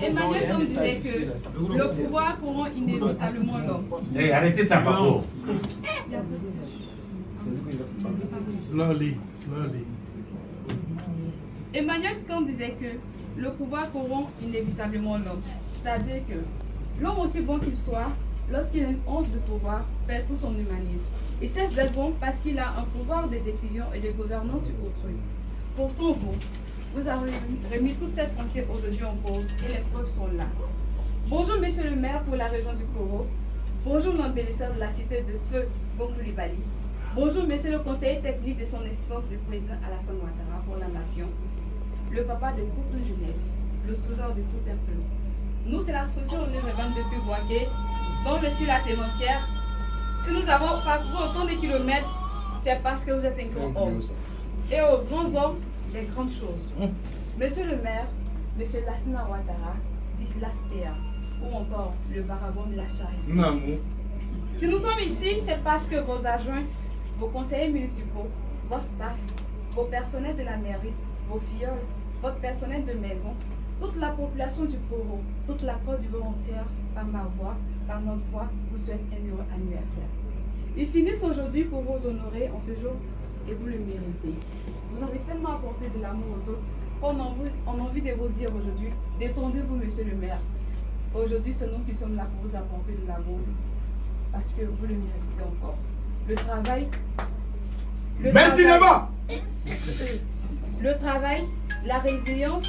Emmanuel disait que le pouvoir corrompt inévitablement l'homme. Arrêtez ça, papa. Slowly. Emmanuel Kant disait que le pouvoir corrompt inévitablement l'homme. C'est-à-dire que l'homme, aussi bon qu'il soit, lorsqu'il a une once de pouvoir, perd tout son humanisme. Il cesse d'être bon parce qu'il a un pouvoir de décision et de gouvernance sur autrui. Pourtant, vous avez remis toute cette pensée aujourd'hui en cause et les preuves sont là. Bonjour, monsieur le maire pour la région du Koro. Bonjour, l'embellisseur de la cité de Feu, Gompoulibaly. Bonjour, monsieur le conseiller technique de son excellence le président Alassane Ouattara pour la nation. Le papa de toute une jeunesse, le sauveur de tout un peuple. Nous, c'est la structure René Révan depuis Boaké, dont je suis la témoncière. Si nous avons parcouru autant de kilomètres, c'est parce que vous êtes un grand homme. Et aux grands hommes, les grandes choses. Monsieur le maire, monsieur Lassana Ouattara, dit l'ASPEA, ou encore le vagabond de la charité. Si nous sommes ici, c'est parce que vos adjoints, vos conseillers municipaux, vos staff, vos personnels de la mairie, vos filleuls, votre personnel de maison, toute la population du Koro, toute la Côte d'Ivoire entière, par ma voix, par notre voix, vous souhaite un heureux anniversaire. Ils s'unissent aujourd'hui pour vous honorer en ce jour et vous le méritez. Vous avez tellement apporté de l'amour aux autres qu'on a envie de vous dire aujourd'hui, détendez-vous, monsieur le maire. Aujourd'hui, c'est nous qui sommes là pour vous apporter de l'amour parce que vous le méritez encore. Le travail. Le travail, la résilience,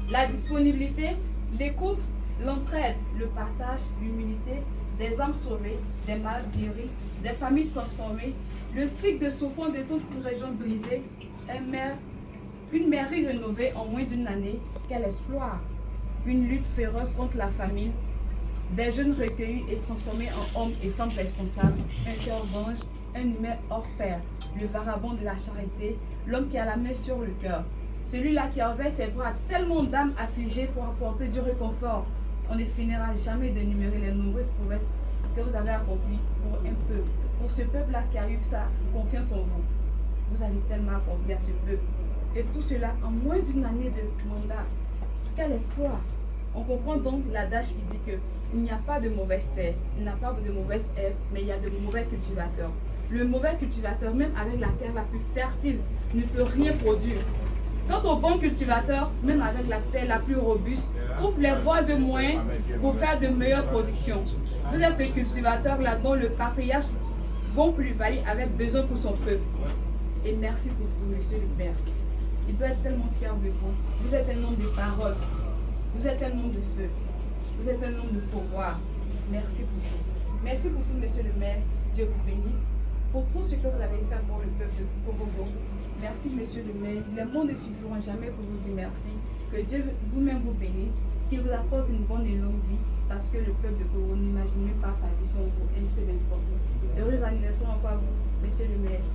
la disponibilité, l'écoute, l'entraide, le partage, l'humilité, des âmes sauvées, des malades guéris, des familles transformées, le cycle de souffrance de toute une région brisée, une mairie rénovée en moins d'une année, quel exploit! Une lutte féroce contre la famine, des jeunes recueillis et transformés en hommes et femmes responsables, un cœur d'ange, un humain hors pair, le vagabond de la charité, l'homme qui a la main sur le cœur, celui-là qui envers ses bras tellement d'âmes affligées pour apporter du réconfort. On ne finira jamais d'énumérer les nombreuses prouesses que vous avez accomplies pour un peuple, pour ce peuple-là qui a eu sa confiance en vous. Vous avez tellement accompli à ce peuple. Et tout cela en moins d'une année de mandat. Quel espoir! On comprend donc l'adage qui dit que il n'y a pas de mauvaise terre, il n'y a pas de mauvaise herbe, mais il y a de mauvais cultivateurs. Le mauvais cultivateur, même avec la terre la plus fertile, ne peut rien produire. Quant au bon cultivateur, même avec la terre la plus robuste, trouve les voies et moyens pour faire de meilleures productions. Vous êtes ce cultivateur-là dont le patriarche Gompoulibaly avait besoin pour son peuple. Et merci pour tout, monsieur le maire. Il doit être tellement fier de vous. Vous êtes un homme de parole. Vous êtes un homme de feu. Vous êtes un homme de pouvoir. Merci pour tout. Merci pour tout, monsieur le maire. Dieu vous bénisse. Pour tout ce que vous avez fait pour le peuple de Korobo. Merci, monsieur le maire. Les mots ne suffiront jamais pour vous dire merci. Que Dieu vous-même vous bénisse. Qu'il vous apporte une bonne et longue vie. Parce que le peuple de Korobo n'imagine même pas sa vie sans vous. Un seul instant. Heureux anniversaire encore à vous, monsieur le maire.